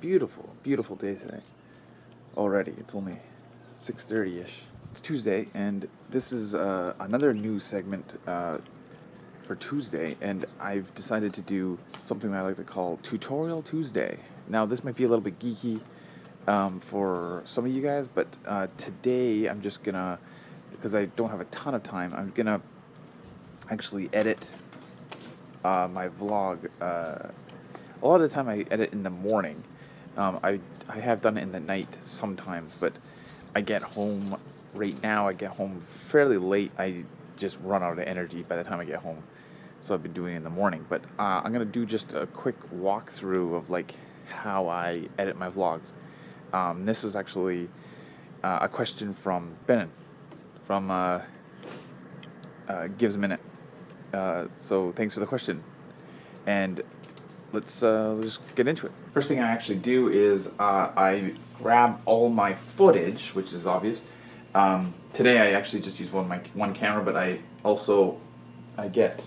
beautiful, beautiful day today. Already, it's only 6:30ish. It's Tuesday, and this is another news segment for Tuesday, and I've decided to do something that I like to call Tutorial Tuesday. Now, this might be a little bit geeky for some of you guys, but today I'm just gonna, because I don't have a ton of time, I'm gonna actually edit my vlog. A lot of the time I edit in the morning. I have done it in the night sometimes, but I get home right now. I get home fairly late. I just run out of energy by the time I get home, so I've been doing it in the morning. But I'm gonna do just a quick walkthrough of like how I edit my vlogs. This was actually a question from Benin from Gives a Minute. So thanks for the question, and let's just get into it. First thing I actually do is I grab all my footage, which is obvious. Today I actually just use one camera, but I get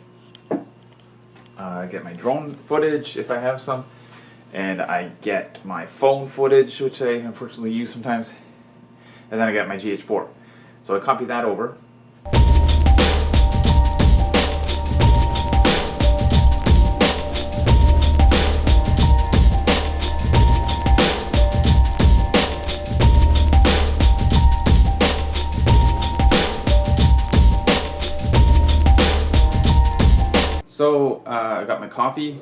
my drone footage if I have some, and I get my phone footage, which I unfortunately use sometimes, and then I get my GH4. So I copy that over. So I got my coffee.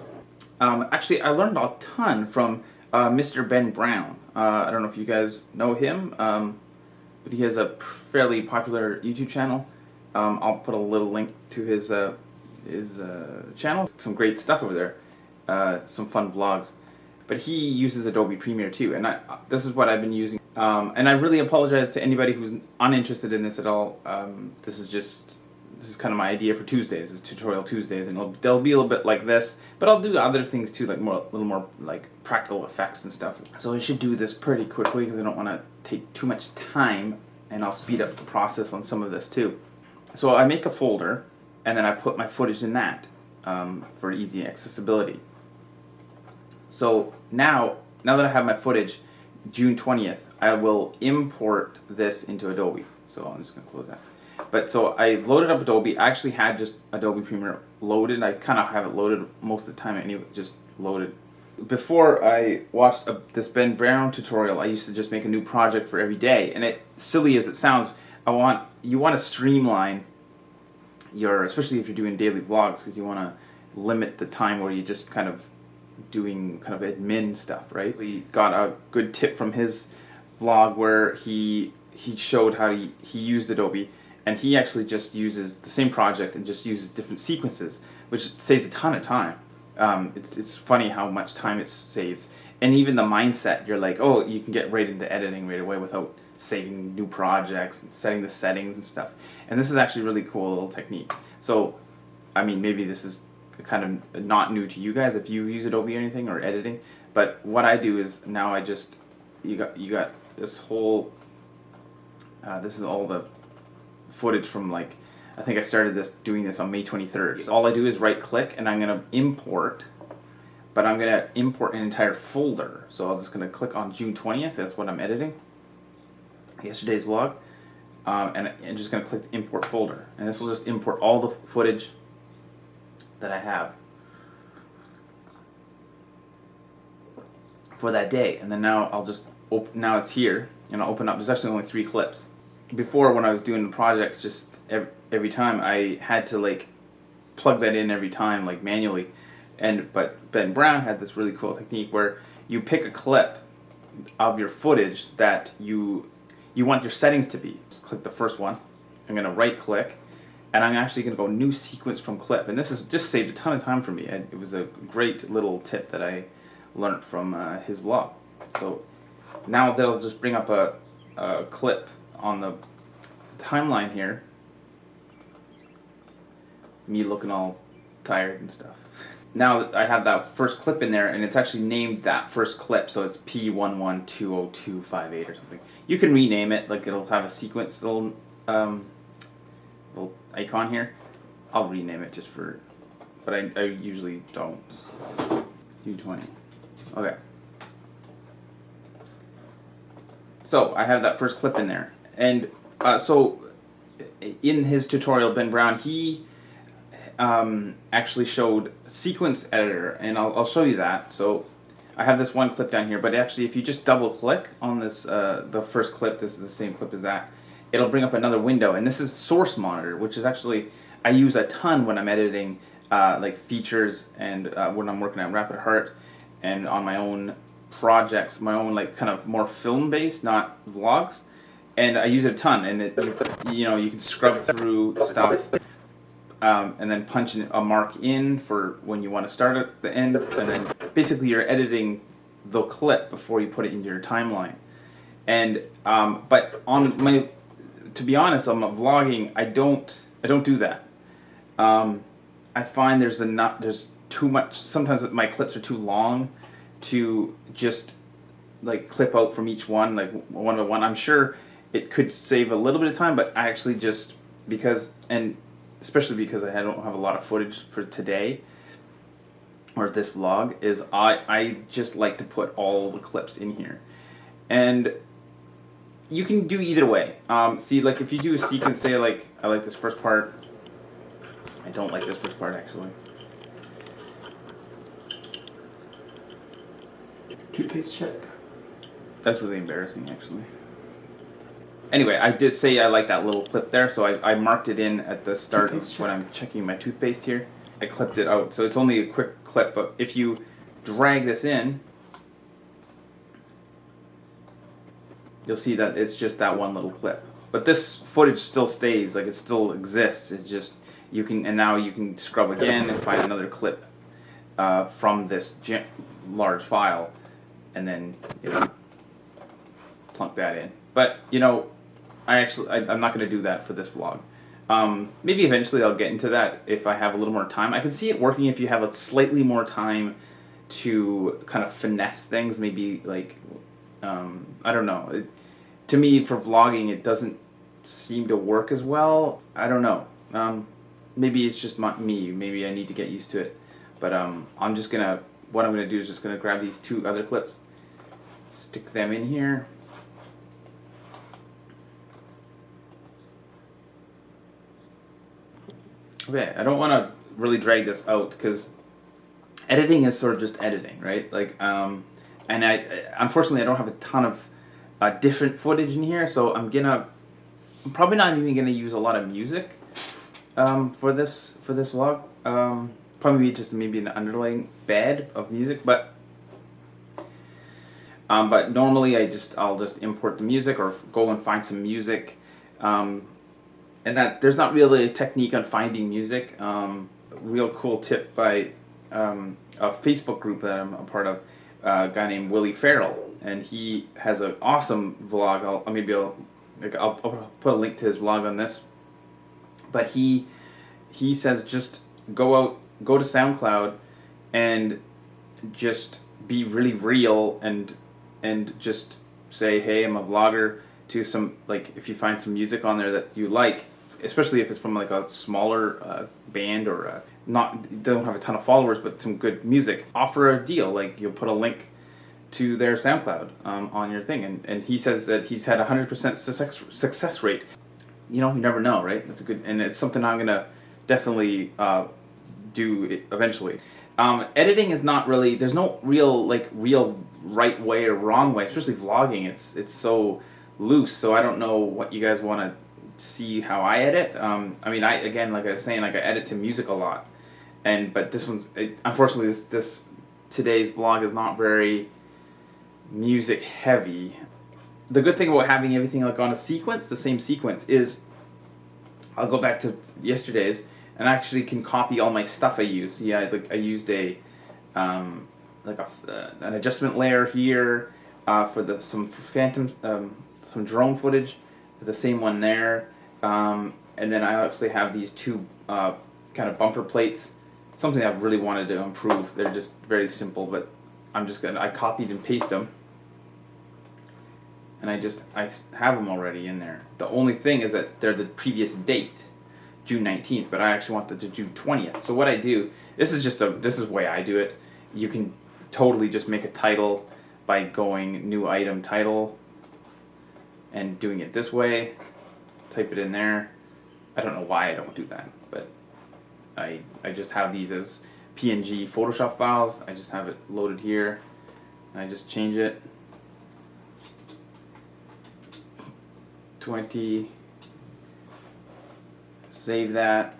Actually, I learned a ton from Mr. Ben Brown. I don't know if you guys know him, but he has a fairly popular YouTube channel. I'll put a little link to his channel. Some great stuff over there. Some fun vlogs. But he uses Adobe Premiere too, and this is what I've been using. And I really apologize to anybody who's uninterested in this at all. This is kind of my idea for Tuesdays, is Tutorial Tuesdays, and they'll be a little bit like this, but I'll do other things too, like a little more like practical effects and stuff. So I should do this pretty quickly because I don't want to take too much time, and I'll speed up the process on some of this too. So I make a folder, and then I put my footage in that for easy accessibility. So now that I have my footage, June 20th, I will import this into Adobe. So I'm just going to close that. But so I loaded up Adobe. I actually had just Adobe Premiere loaded. I kind of have it loaded most of the time anyway, just loaded. Before I watched this Ben Brown tutorial, I used to just make a new project for every day. And silly as it sounds, you want to streamline especially if you're doing daily vlogs, because you want to limit the time where you're just kind of doing kind of admin stuff, right? We got a good tip from his vlog where he showed how he used Adobe. And he actually just uses the same project and just uses different sequences, which saves a ton of time. It's funny how much time it saves. And even the mindset, you're like, oh, you can get right into editing right away without saving new projects and setting the settings and stuff. And this is actually a really cool little technique. So, I mean, maybe this is kind of not new to you guys if you use Adobe or anything or editing. But what I do is now you got this whole, this is all the footage from, like, I think I started doing this on May 23rd. So all I do is right click and I'm going to import, but I'm going to import an entire folder. So I'm just going to click on June 20th, that's what I'm editing, yesterday's vlog, and I'm just going to click the import folder. And this will just import all the footage that I have for that day. And then now I'll just, now it's here, and I'll open up, there's actually only 3 clips. Before, when I was doing the projects, just every time I had to like plug that in every time, like manually. But Ben Brown had this really cool technique where you pick a clip of your footage that you want your settings to be. Just click the first one. I'm gonna right click, and I'm actually gonna go new sequence from clip. And this has just saved a ton of time for me. It was a great little tip that I learned from his vlog. So now that'll just bring up a clip on the timeline here, me looking all tired and stuff. Now I have that first clip in there, and it's actually named that first clip, so it's P1120258 or something. You can rename it, like it'll have a sequence little icon here. I'll rename it just for, but I usually don't. 220. Okay. So I have that first clip in there, and so in his tutorial, Ben Brown, he actually showed sequence editor, and I'll show you that. So I have this one clip down here, but actually if you just double click on this, the first clip, this is the same clip as that, it'll bring up another window, and this is Source Monitor, which is actually, I use a ton when I'm editing like features and when I'm working at Rapid Heart and on my own projects, my own like kind of more film based, not vlogs, and I use it a ton, and you can scrub through stuff and then punch a mark in for when you want to start at the end, and then basically you're editing the clip before you put it into your timeline. And but on my, to be honest, on my vlogging, I don't do that. I find there's too much. Sometimes my clips are too long to just like clip out from each one, like one by one. I'm sure it could save a little bit of time, but I actually just, because, and especially because I don't have a lot of footage for today or this vlog, is I just like to put all the clips in here. And you can do either way. See, like if you do a sequence, say like I like this first part. I don't like this first part actually. Toothpaste check. That's really embarrassing actually. Anyway, I did say I like that little clip there, so I marked it in at the start when I'm checking my toothpaste here. I clipped it out, so it's only a quick clip, but if you drag this in, you'll see that it's just that one little clip. But this footage still stays, like it still exists. It's just, you can, and now you can scrub again and find another clip from this large file, and then plunk that in. But I'm not going to do that for this vlog. Maybe eventually I'll get into that if I have a little more time. I can see it working if you have a slightly more time to kind of finesse things. Maybe like, I don't know. To me, for vlogging, it doesn't seem to work as well. I don't know. Maybe it's just me. Maybe I need to get used to it. But what I'm gonna do is just gonna grab these two other clips, stick them in here. Okay, I don't want to really drag this out because editing is sort of just editing, right? Like, and unfortunately I don't have a ton of different footage in here, so I'm probably not even gonna use a lot of music for this vlog. Probably just maybe an underlying bed of music, but normally I'll just import the music or go and find some music. And that there's not really a technique on finding music. Real cool tip by a Facebook group that I'm a part of, a guy named Willie Farrell, and he has an awesome vlog. I'll put a link to his vlog on this. But he says just go to SoundCloud and just be really real and just say, hey, I'm a vlogger, to some, like, if you find some music on there that you like, especially if it's from like a smaller band or they don't have a ton of followers but some good music, offer a deal, like you'll put a link to their SoundCloud on your thing, and he says that he's had 100% success rate. You never know, right? That's a good, and it's something I'm gonna definitely do eventually. Editing is not really, there's no real right way or wrong way, especially vlogging. It's so loose, so I don't know what you guys want to see how I edit. I mean, again, like I was saying, like I edit to music a lot, but this one's, unfortunately, this today's vlog is not very music heavy. The good thing about having everything like on a sequence, the same sequence, is I'll go back to yesterday's and I actually can copy all my stuff I use. See, I used an adjustment layer here for some drone footage, the same one there, and then I obviously have these two kind of bumper plates, something I really wanted to improve. They're just very simple, but I copied and pasted them, and I have them already in there. The only thing is that they're the previous date, June 19th, but I actually want them to June 20th. So what I do, this is the way I do it. You can totally just make a title by going new item title, and doing it this way. Type it in there. I don't know why I don't do that, but I just have these as PNG Photoshop files. I just have it loaded here, and I just change it. 20. Save that.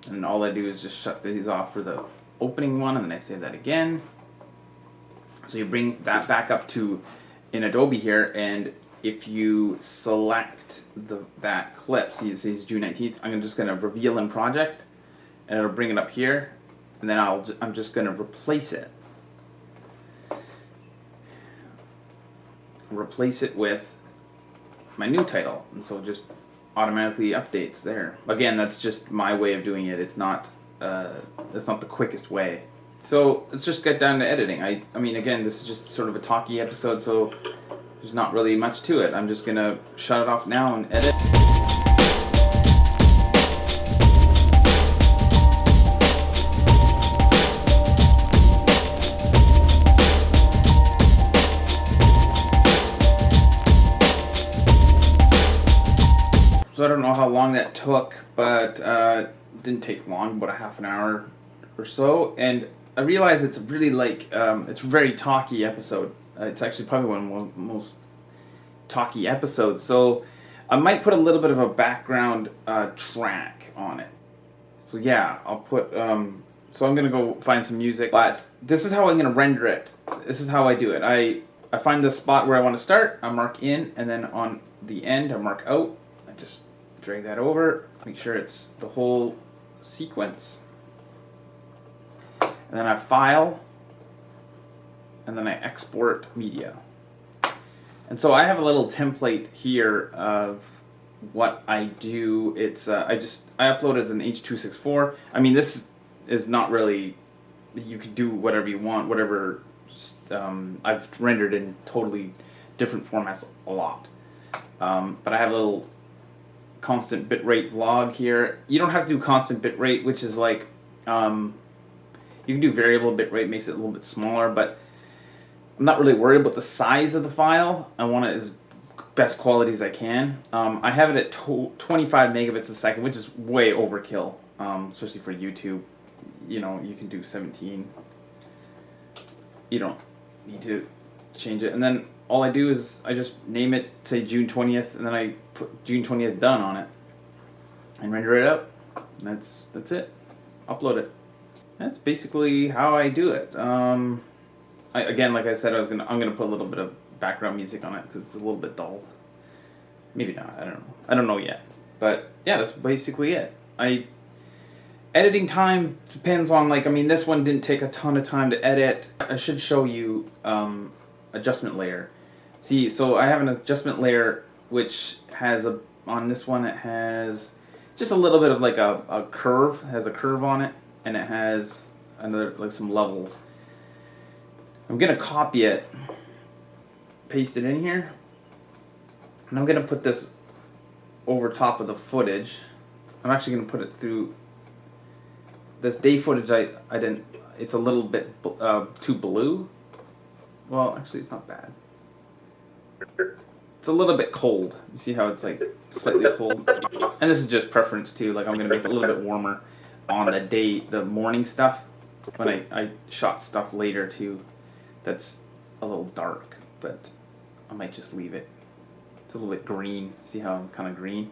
And all I do is just shut these off for the opening one, and then I save that again. So you bring that back up to in Adobe here, and if you select that clip, see it says June 19th, I'm just going to reveal in project, and it'll bring it up here, and then I'm just going to replace it. Replace it with my new title, and so it just automatically updates there. Again, that's just my way of doing it. It's not the quickest way. So let's just get down to editing. I mean, again, this is just sort of a talky episode, so there's not really much to it. I'm just gonna shut it off now and edit. So I don't know how long that took, but it didn't take long, about a half an hour or so. And I realize it's really like, it's a very talky episode. It's actually probably one of the most talky episodes. So I might put a little bit of a background track on it. So yeah, I'll put, so I'm going to go find some music. But this is how I'm going to render it. This is how I do it. I find the spot where I want to start, I mark in, and then on the end I mark out. I just drag that over, make sure it's the whole sequence. And then I file, and then I export media. And so I have a little template here of what I do. It's I upload as an H.264. I mean, this is not really, you could do whatever you want, whatever. I've rendered in totally different formats a lot. But I have a little constant bitrate vlog here. You don't have to do constant bitrate, which is like, you can do variable bitrate, makes it a little bit smaller, but I'm not really worried about the size of the file. I want it as best quality as I can. I have it at 25 megabits a second, which is way overkill, especially for YouTube. You know, you can do 17. You don't need to change it. And then all I do is I just name it, say June 20th, and then I put June 20th done on it and render it out. And that's it. Upload it. That's basically how I do it. Again, like I said, I'm gonna put a little bit of background music on it because it's a little bit dull. Maybe not. I don't know. I don't know yet. But yeah, that's basically it. Editing time depends on, like, I mean, this one didn't take a ton of time to edit. I should show you adjustment layer. See, so I have an adjustment layer which has on this one it has just a little bit of like a curve. It has a curve on it, and it has another, like, some levels. I'm gonna copy it, paste it in here, and I'm gonna put this over top of the footage. I'm actually gonna put it through this day footage. I didn't. It's a little bit too blue. Well, actually, it's not bad. It's a little bit cold. You see how it's like slightly cold? And this is just preference too. Like, I'm gonna make it a little bit warmer on the morning stuff. When I shot stuff later too, that's a little dark, but I might just leave it. It's a little bit green. See how I'm kind of green?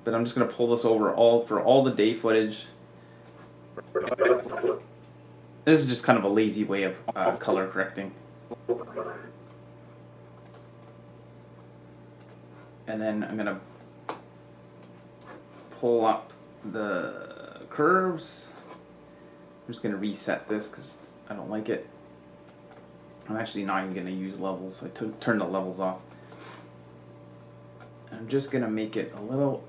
But I'm just gonna pull this over for all the day footage. This is just kind of a lazy way of color correcting. And then I'm gonna pull up the curves. I'm just gonna reset this because I don't like it. I'm actually not even gonna use levels, so I turn the levels off. I'm just gonna make it a little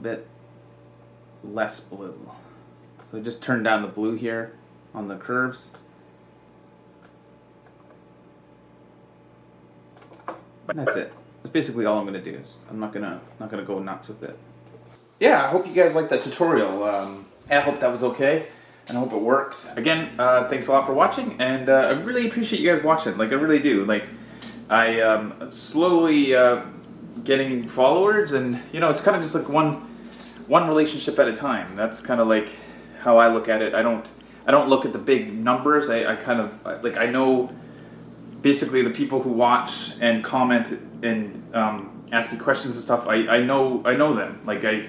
bit less blue. So I just turn down the blue here on the curves. And that's it. That's basically all I'm gonna do. I'm not gonna go nuts with it. Yeah, I hope you guys liked that tutorial. I hope that was okay. and I hope it worked. Again, thanks a lot for watching, and I really appreciate you guys watching. Like, I really do. Like, I slowly getting followers, and you know, it's kind of just like one relationship at a time. That's kind of like how I look at it. I don't look at the big numbers. I kind of like, I know basically the people who watch and comment and ask me questions and stuff. I know them. Like, I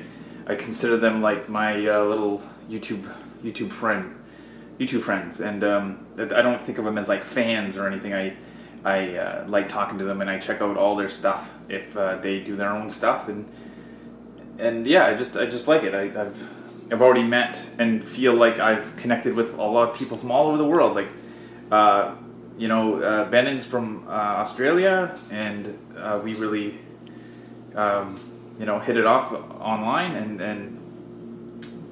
consider them like my little YouTube friends, and I don't think of them as like fans or anything. I like talking to them, and I check out all their stuff if they do their own stuff, and yeah, I just like it. I've already met and feel like I've connected with a lot of people from all over the world. Like, you know, Bennon's from Australia, and we really, you know, hit it off online,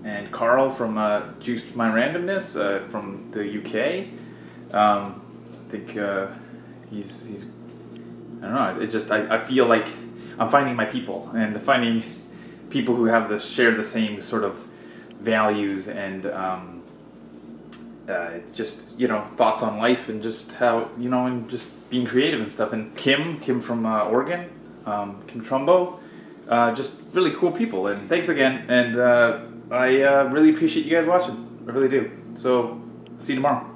and Carl from Juice My Randomness from the UK. I think he's I don't know. It just I feel like I'm finding my people, and finding people who have share the same sort of values and just, you know, thoughts on life, and just how, you know, and just being creative and stuff. And Kim from Oregon, Kim Trumbo, just really cool people. And thanks again. And I really appreciate you guys watching. I really do. So see you tomorrow.